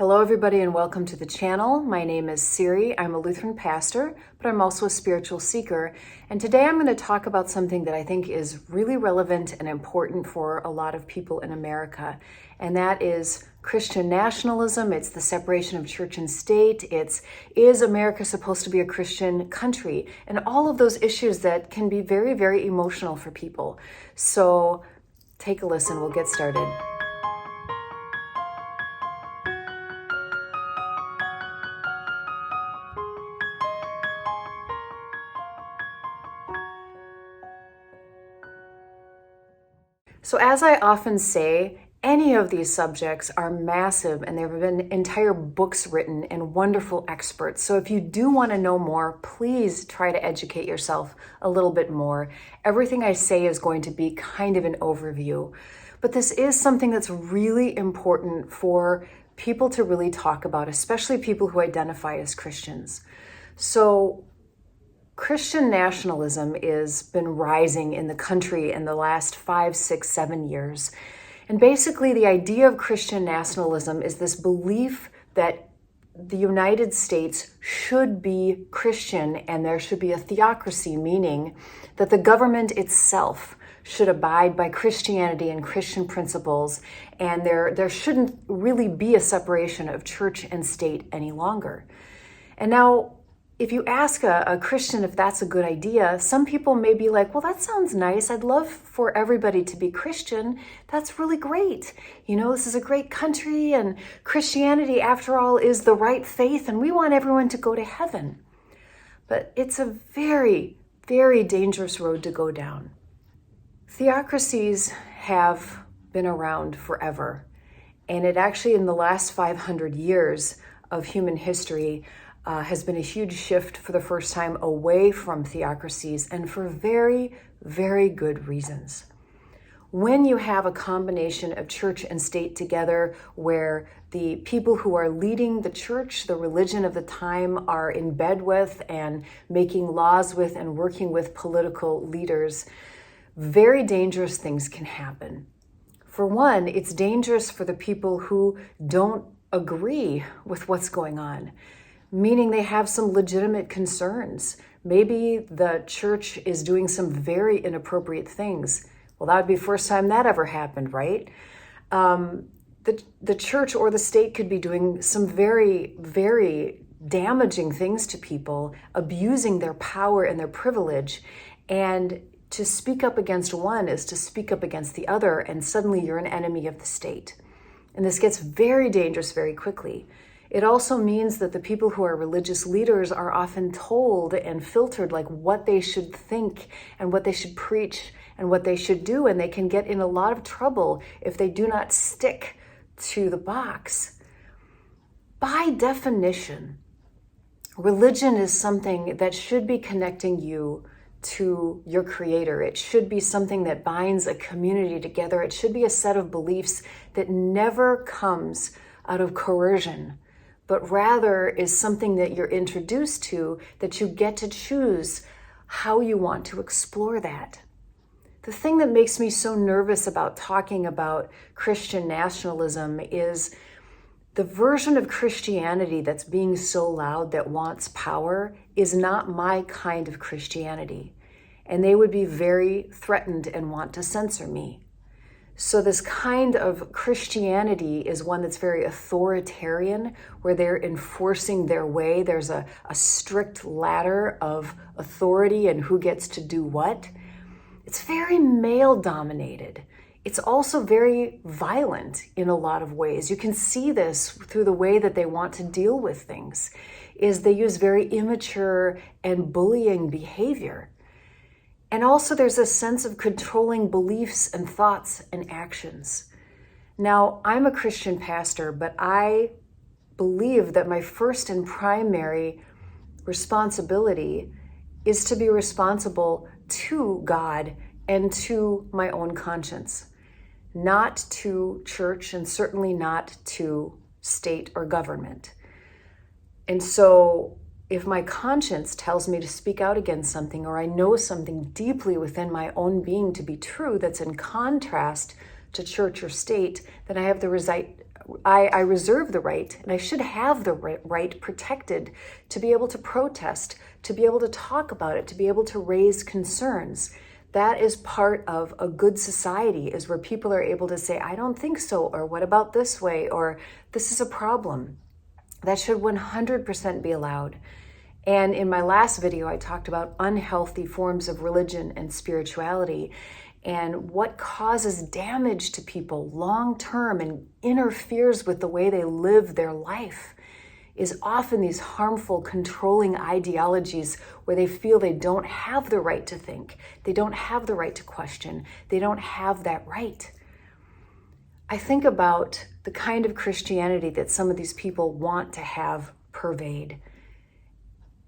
Hello everybody and welcome to the channel. My name is Siri. I'm a Lutheran pastor, but I'm also a spiritual seeker. And today I'm going to talk about something that I think is really relevant and important for a lot of people in America. And that is Christian nationalism. It's the separation of church and state. Is America supposed to be a Christian country? And all of those issues that can be very, very emotional for people. So take a listen. We'll get started. So as I often say, any of these subjects are massive and there have been entire books written and wonderful experts. So if you do want to know more, please try to educate yourself a little bit more. Everything I say is going to be kind of an overview. But this is something that's really important for people to really talk about, especially people who identify as Christians. So Christian nationalism has been rising in the country in the last 5, 6, 7 years. And basically the idea of Christian nationalism is this belief that the United States should be Christian and there should be a theocracy, meaning that the government itself should abide by Christianity and Christian principles, and there shouldn't really be a separation of church and state any longer. And now, if you ask a Christian if that's a good idea, some people may be like, well, that sounds nice. I'd love for everybody to be Christian. That's really great. You know, this is a great country and Christianity, after all, is the right faith and we want everyone to go to heaven. But it's a very, very dangerous road to go down. Theocracies have been around forever. And it actually, in the last 500 years of human history, has been a huge shift for the first time away from theocracies, and for very, very good reasons. When you have a combination of church and state together, where the people who are leading the church, the religion of the time, are in bed with and making laws with and working with political leaders, very dangerous things can happen. For one, it's dangerous for the people who don't agree with what's going on, meaning they have some legitimate concerns. Maybe the church is doing some very inappropriate things. Well, that would be the first time that ever happened, right? The church or the state could be doing some very, very damaging things to people, abusing their power and their privilege. And to speak up against one is to speak up against the other, and suddenly you're an enemy of the state. And this gets very dangerous very quickly. It also means that the people who are religious leaders are often told and filtered like what they should think and what they should preach and what they should do, and they can get in a lot of trouble if they do not stick to the box. By definition, religion is something that should be connecting you to your Creator. It should be something that binds a community together. It should be a set of beliefs that never comes out of coercion, but rather is something that you're introduced to, that you get to choose how you want to explore that. The thing that makes me so nervous about talking about Christian nationalism is the version of Christianity that's being so loud that wants power is not my kind of Christianity. And they would be very threatened and want to censor me. So this kind of Christianity is one that's very authoritarian, where they're enforcing their way. There's a strict ladder of authority and who gets to do what. It's very male-dominated. It's also very violent in a lot of ways. You can see this through the way that they want to deal with things, is they use very immature and bullying behavior. And also there's a sense of controlling beliefs and thoughts and actions. Now, I'm a Christian pastor, but I believe that my first and primary responsibility is to be responsible to God and to my own conscience, not to church and certainly not to state or government. And so if my conscience tells me to speak out against something, or I know something deeply within my own being to be true that's in contrast to church or state, then I have the I reserve the right, and I should have the right protected to be able to protest, to be able to talk about it, to be able to raise concerns. That is part of a good society, is where people are able to say, I don't think so, or what about this way, or this is a problem. That should 100% be allowed. And in my last video, I talked about unhealthy forms of religion and spirituality and what causes damage to people long term and interferes with the way they live their life is often these harmful, controlling ideologies where they feel they don't have the right to think, they don't have the right to question, they don't have that right. I think about the kind of Christianity that some of these people want to have pervade.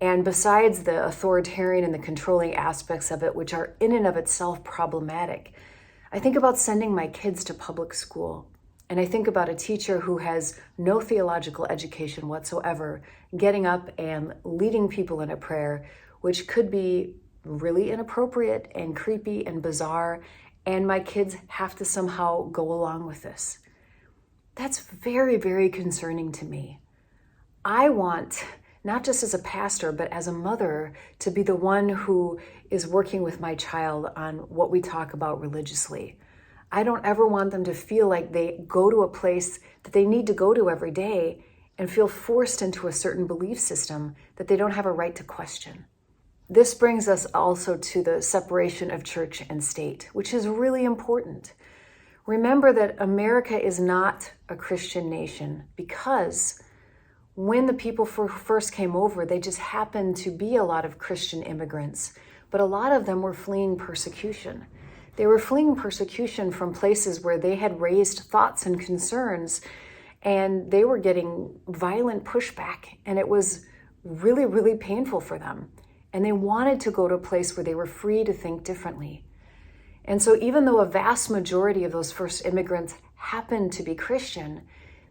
And besides the authoritarian and the controlling aspects of it, which are in and of itself problematic, I think about sending my kids to public school. And I think about a teacher who has no theological education whatsoever, getting up and leading people in a prayer, which could be really inappropriate and creepy and bizarre. And my kids have to somehow go along with this. That's very, very concerning to me. I want, not just as a pastor, but as a mother, to be the one who is working with my child on what we talk about religiously. I don't ever want them to feel like they go to a place that they need to go to every day and feel forced into a certain belief system that they don't have a right to question. This brings us also to the separation of church and state, which is really important. Remember that America is not a Christian nation because when the people first came over, they just happened to be a lot of Christian immigrants, but a lot of them were fleeing persecution. They were fleeing persecution from places where they had raised thoughts and concerns, and they were getting violent pushback, and it was really, really painful for them. And they wanted to go to a place where they were free to think differently. And so even though a vast majority of those first immigrants happened to be Christian,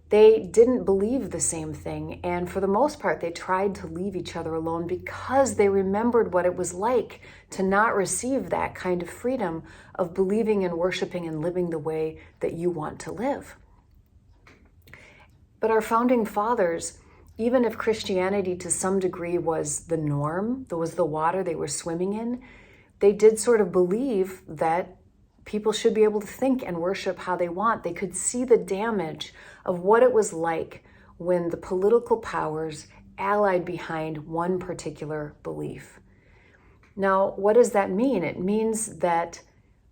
they didn't believe the same thing. And for the most part, they tried to leave each other alone because they remembered what it was like to not receive that kind of freedom of believing and worshiping and living the way that you want to live. But our founding fathers, even if Christianity to some degree was the norm, that was the water they were swimming in, they did sort of believe that people should be able to think and worship how they want. They could see the damage of what it was like when the political powers allied behind one particular belief. Now, what does that mean? It means that,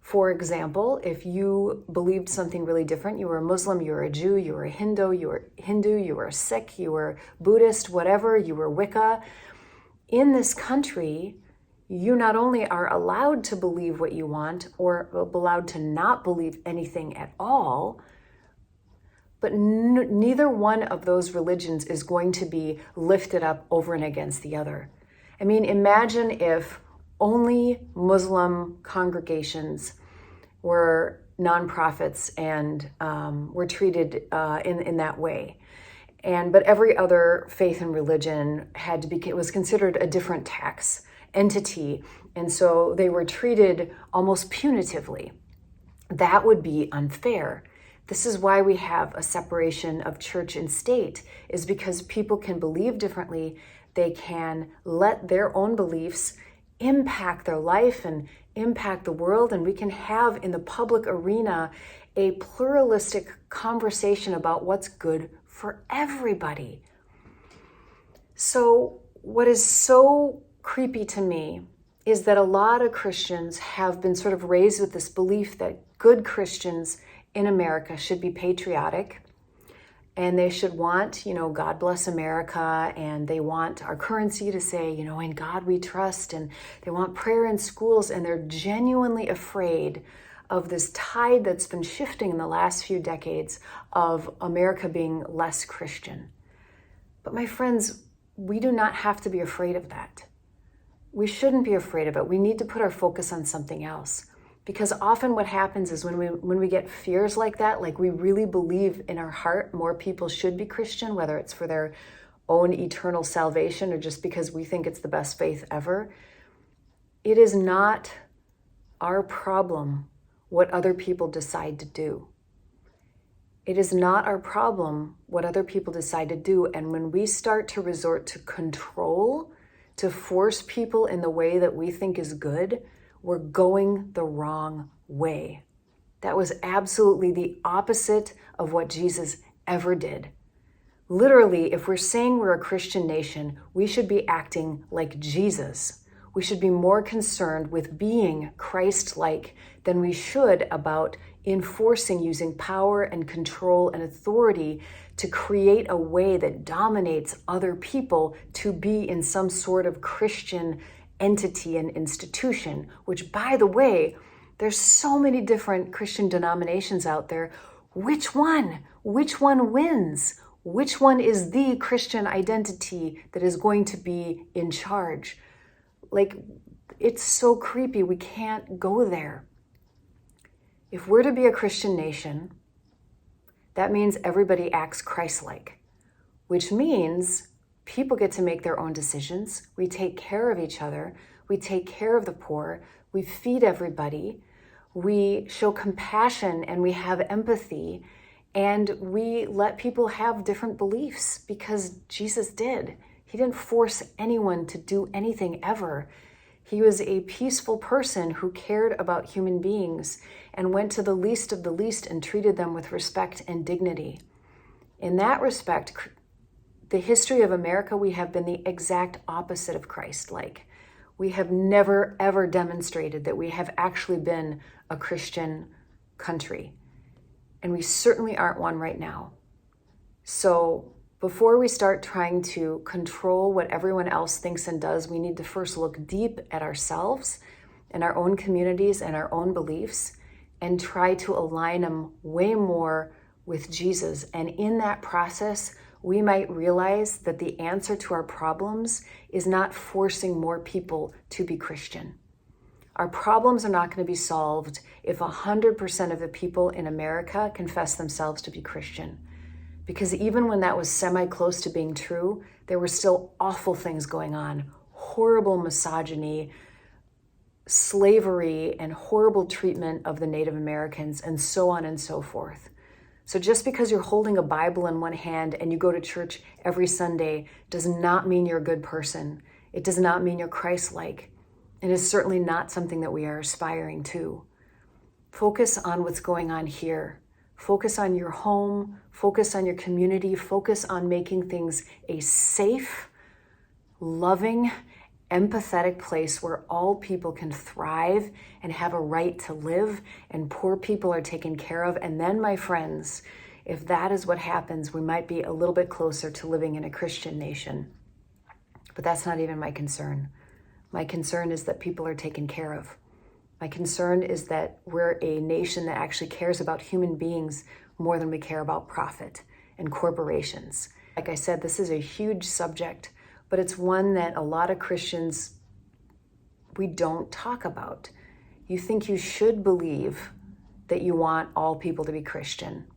for example, if you believed something really different, you were a Muslim, you were a Jew, you were a Hindu, you were a Sikh, you were Buddhist, whatever, you were Wicca, in this country, you not only are allowed to believe what you want or allowed to not believe anything at all, but neither one of those religions is going to be lifted up over and against the other. I mean, imagine if only Muslim congregations were nonprofits and were treated in that way. But every other faith and religion was considered a different tax entity, and so they were treated almost punitively. That would be unfair. This is why we have a separation of church and state, is because people can believe differently. They can let their own beliefs impact their life and impact the world, and we can have in the public arena a pluralistic conversation about what's good for everybody. So what is so creepy to me is that a lot of Christians have been sort of raised with this belief that good Christians in America should be patriotic, and they should want, God bless America, and they want our currency to say, in God we trust, and they want prayer in schools, and they're genuinely afraid of this tide that's been shifting in the last few decades of America being less Christian. But my friends, we do not have to be afraid of that. We shouldn't be afraid of it. We need to put our focus on something else. Because often what happens is when we get fears like that, like we really believe in our heart more people should be Christian, whether it's for their own eternal salvation or just because we think it's the best faith ever, it is not our problem what other people decide to do. It is not our problem what other people decide to do. And when we start to resort to control, to force people in the way that we think is good, we're going the wrong way. That was absolutely the opposite of what Jesus ever did. Literally, if we're saying we're a Christian nation, we should be acting like Jesus. We should be more concerned with being Christ-like than we should about enforcing using power and control and authority to create a way that dominates other people to be in some sort of Christian entity and institution, which, by the way, there's so many different Christian denominations out there. Which one? Which one wins? Which one is the Christian identity that is going to be in charge? Like, it's so creepy. We can't go there. If we're to be a Christian nation, that means everybody acts Christ-like, which means people get to make their own decisions. We take care of each other. We take care of the poor. We feed everybody. We show compassion and we have empathy. And we let people have different beliefs because Jesus did. He didn't force anyone to do anything ever. He was a peaceful person who cared about human beings and went to the least of the least and treated them with respect and dignity. In that respect, the history of America, we have been the exact opposite of Christ-like. We have never, ever demonstrated that we have actually been a Christian country. And we certainly aren't one right now. So before we start trying to control what everyone else thinks and does, we need to first look deep at ourselves and our own communities and our own beliefs and try to align them way more with Jesus. And in that process, we might realize that the answer to our problems is not forcing more people to be Christian. Our problems are not going to be solved if 100% of the people in America confess themselves to be Christian. Because even when that was semi-close to being true, there were still awful things going on. Horrible misogyny, slavery, and horrible treatment of the Native Americans, and so on and so forth. So just because you're holding a Bible in one hand and you go to church every Sunday does not mean you're a good person. It does not mean you're Christ-like. It is certainly not something that we are aspiring to. Focus on what's going on here. Focus on your home. Focus on your community. Focus on making things a safe, loving, empathetic place where all people can thrive and have a right to live and poor people are taken care of. And then, my friends, if that is what happens, we might be a little bit closer to living in a Christian nation. But that's not even my concern. My concern is that people are taken care of. My concern is that we're a nation that actually cares about human beings more than we care about profit and corporations. Like I said, this is a huge subject, but it's one that a lot of Christians, we don't talk about. You think you should believe that you want all people to be Christian.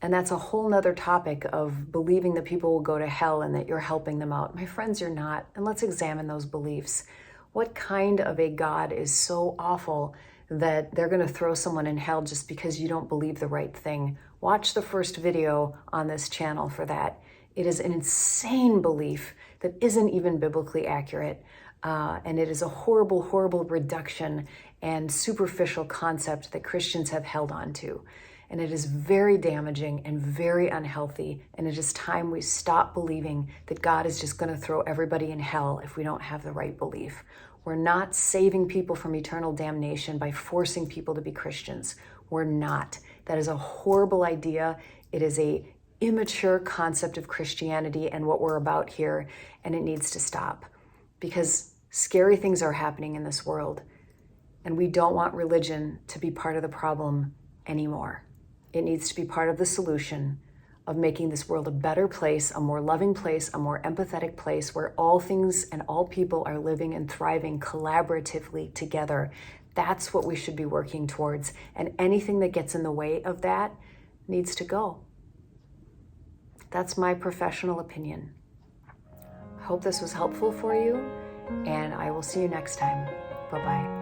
And that's a whole nother topic of believing that people will go to hell and that you're helping them out. My friends, you're not. And let's examine those beliefs. What kind of a God is so awful that they're going to throw someone in hell just because you don't believe the right thing? Watch the first video on this channel for that. It is an insane belief that isn't even biblically accurate. And it is a horrible, horrible reduction and superficial concept that Christians have held on to. And it is very damaging and very unhealthy. And it is time we stop believing that God is just going to throw everybody in hell if we don't have the right belief. We're not saving people from eternal damnation by forcing people to be Christians. We're not. That is a horrible idea. It is a immature concept of Christianity and what we're about here. And it needs to stop because scary things are happening in this world. And we don't want religion to be part of the problem anymore. It needs to be part of the solution of making this world a better place, a more loving place, a more empathetic place where all things and all people are living and thriving collaboratively together. That's what we should be working towards. And anything that gets in the way of that needs to go. That's my professional opinion. I hope this was helpful for you, and I will see you next time. Bye-bye.